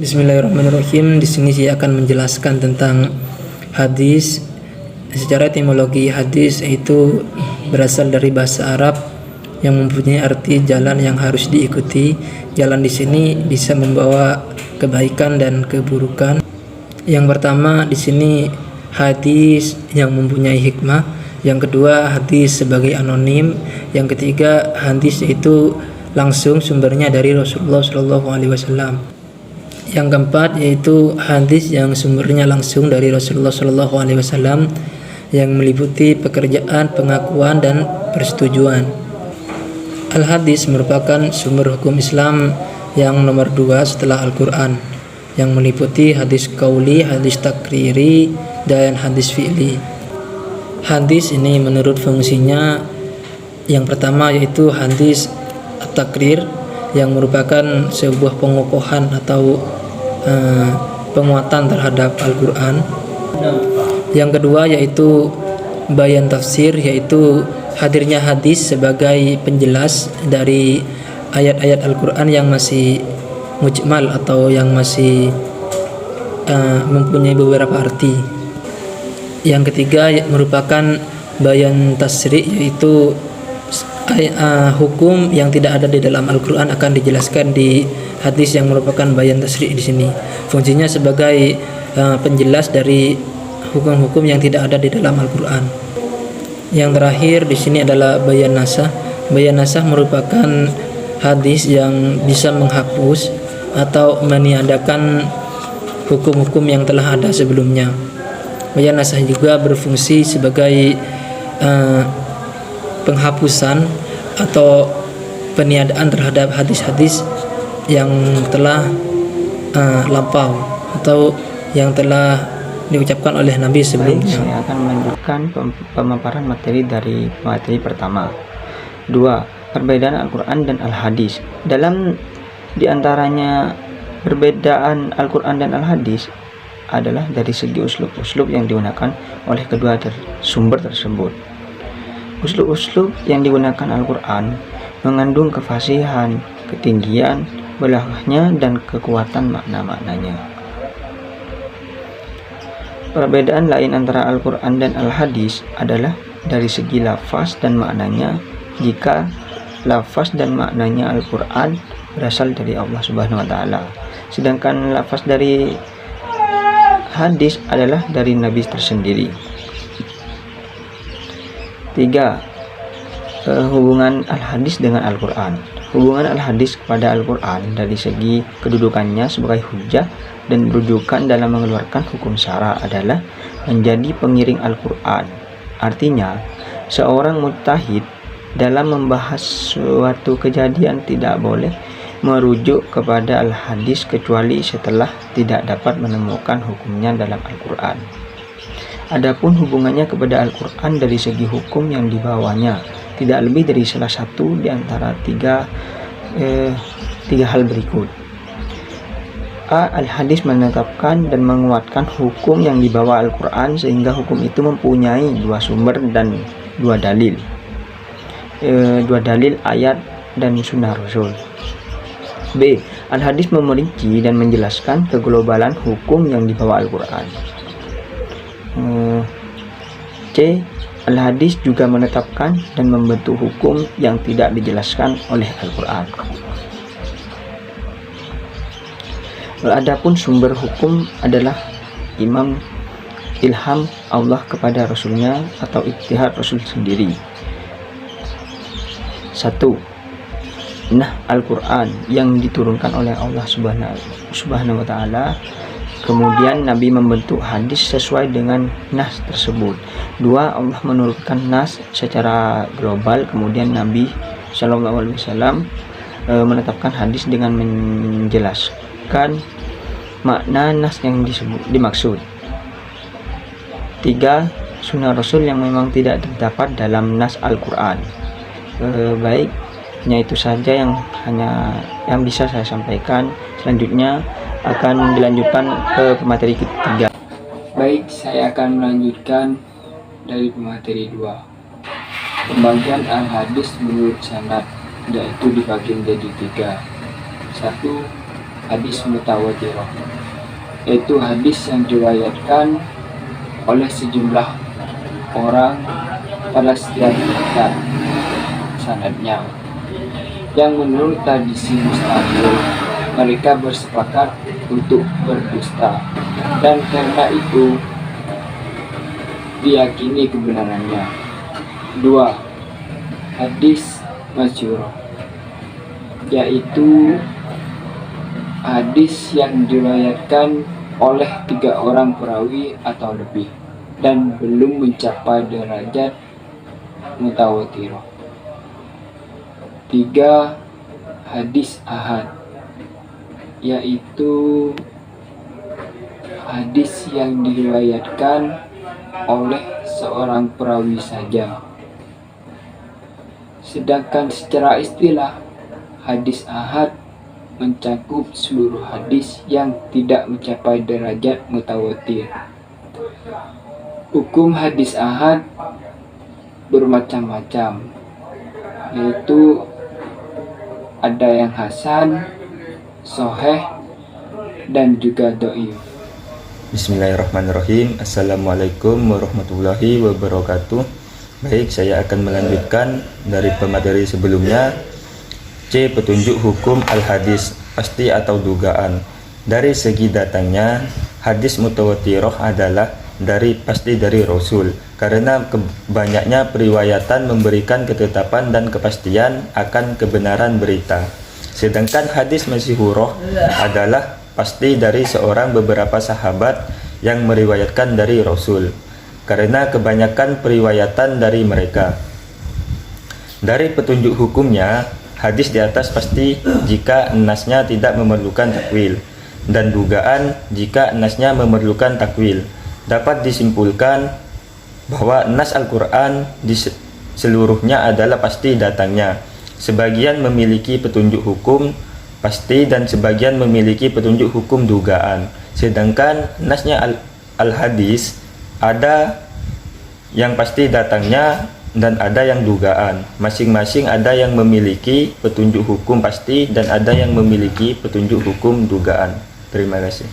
Bismillahirrahmanirrahim. Di sini saya akan menjelaskan tentang hadis. Secara etimologi hadis itu berasal dari bahasa Arab yang mempunyai arti jalan yang harus diikuti. Jalan di sini bisa membawa kebaikan dan keburukan. Yang pertama di sini hadis yang mempunyai hikmah. Yang kedua hadis sebagai anonim. Yang ketiga hadis itu langsung sumbernya dari Rasulullah SAW. Yang keempat yaitu hadis yang sumbernya langsung dari Rasulullah SAW yang meliputi pekerjaan, pengakuan, dan persetujuan. Al-hadis merupakan sumber hukum Islam yang nomor 2 setelah Al-Quran, yang meliputi hadis qauli, hadis takriri, dan hadis fi'li. Hadis ini menurut fungsinya yang pertama yaitu hadis at-takrir, yang merupakan sebuah pengokohan atau penguatan terhadap Al-Quran. Yang kedua yaitu bayan tafsir, yaitu hadirnya hadis sebagai penjelas dari ayat-ayat Al-Quran yang masih mujmal atau yang masih mempunyai beberapa arti. Yang ketiga merupakan bayan tasri', yaitu hukum yang tidak ada di dalam Al-Quran akan dijelaskan di hadis yang merupakan bayan tasri' di sini. Fungsinya sebagai penjelas dari hukum-hukum yang tidak ada di dalam Al-Quran. Yang terakhir di sini adalah bayan nasah. Bayan nasah merupakan hadis yang bisa menghapus atau meniadakan hukum-hukum yang telah ada sebelumnya. Bayan nasah juga berfungsi sebagai penghapusan atau peniadaan terhadap hadis-hadis yang telah lampau atau yang telah diucapkan oleh Nabi sebelumnya. Saya akan melanjutkan pemaparan materi dari materi pertama. 2. Perbedaan Al-Quran dan Al-Hadis. Di antaranya perbedaan Al-Quran dan Al-Hadis adalah dari segi uslub-uslub yang digunakan oleh kedua sumber tersebut. Uslub-uslub yang digunakan Al-Quran mengandung kefasihan, ketinggian, balaghahnya, dan kekuatan makna-maknanya. Perbedaan lain antara Al-Quran dan Al-Hadis adalah dari segi lafaz dan maknanya. Jika lafaz dan maknanya Al-Quran berasal dari Allah Subhanahu wa Ta'ala, sedangkan lafaz dari hadis adalah dari Nabi tersendiri. 3. Hubungan Al-Hadis dengan Al-Quran. Hubungan Al-Hadis kepada Al-Quran dari segi kedudukannya sebagai hujjah dan rujukan dalam mengeluarkan hukum syara adalah menjadi pengiring Al-Quran. Artinya, seorang mujtahid dalam membahas suatu kejadian tidak boleh merujuk kepada Al-Hadis kecuali setelah tidak dapat menemukan hukumnya dalam Al-Quran. Adapun hubungannya kepada Al-Quran dari segi hukum yang dibawanya tidak lebih dari salah satu di antara tiga hal berikut. A. Al-Hadis menetapkan dan menguatkan hukum yang dibawa Al-Quran sehingga hukum itu mempunyai dua sumber dan dua dalil. Dua dalil ayat dan sunnah Rasul. B. Al-Hadis memerinci dan menjelaskan keglobalan hukum yang dibawa Al-Quran. C. Al-Hadis juga menetapkan dan membentuk hukum yang tidak dijelaskan oleh Al-Quran. Adapun sumber hukum adalah ilham Allah kepada Rasulnya atau ijtihad Rasul sendiri. 1. Al-Quran yang diturunkan oleh Allah Subhanahu wa Ta'ala. Kemudian Nabi membentuk hadis sesuai dengan nas tersebut. 2. Allah menurunkan nas secara global. Kemudian Nabi SAW menetapkan hadis dengan menjelaskan makna nas yang dimaksud. 3. Sunnah Rasul yang memang tidak terdapat dalam nas Al-Quran. Baik, hanya itu saja yang bisa saya sampaikan. Selanjutnya akan dilanjutkan ke pemateri ketiga. Baik, saya akan melanjutkan dari pemateri 2. Pembagian Al-Hadis menurut sanad, yaitu dibagi menjadi 3. 1. hadis mutawatirah, yaitu hadis yang diriwayatkan oleh sejumlah orang pada setiap kitab sanadnya, yang menurut tradisi mustahil mereka bersepakat untuk berdusta, dan karena itu diyakini kebenarannya. 2. Hadis masyhur, yaitu hadis yang diriwayatkan oleh 3 orang perawi atau lebih dan belum mencapai derajat mutawatirah. 3. Hadis ahad, yaitu hadis yang diriwayatkan oleh seorang perawi saja. Sedangkan secara istilah, hadis ahad mencakup seluruh hadis yang tidak mencapai derajat mutawatir. Hukum hadis ahad bermacam-macam, yaitu ada yang hasan, sahih, dan juga dhaif. Bismillahirrahmanirrahim. Assalamualaikum warahmatullahi wabarakatuh. Baik, saya akan melanjutkan dari pemateri sebelumnya. C. Petunjuk hukum al-hadis, pasti atau dugaan. Dari segi datangnya, hadis mutawatirah adalah pasti dari Rasul, karena banyaknya periwayatan memberikan ketetapan dan kepastian akan kebenaran berita. Sedangkan hadis masyhurah adalah pasti dari seorang beberapa sahabat yang meriwayatkan dari Rasul, karena kebanyakan periwayatan dari mereka. Dari petunjuk hukumnya, hadis di atas pasti jika nasnya tidak memerlukan takwil, dan dugaan jika nasnya memerlukan takwil. Dapat disimpulkan bahwa nas Al-Quran seluruhnya adalah pasti datangnya. Sebagian memiliki petunjuk hukum pasti dan sebagian memiliki petunjuk hukum dugaan. Sedangkan nasnya al-hadis ada yang pasti datangnya dan ada yang dugaan. Masing-masing ada yang memiliki petunjuk hukum pasti dan ada yang memiliki petunjuk hukum dugaan. Terima kasih.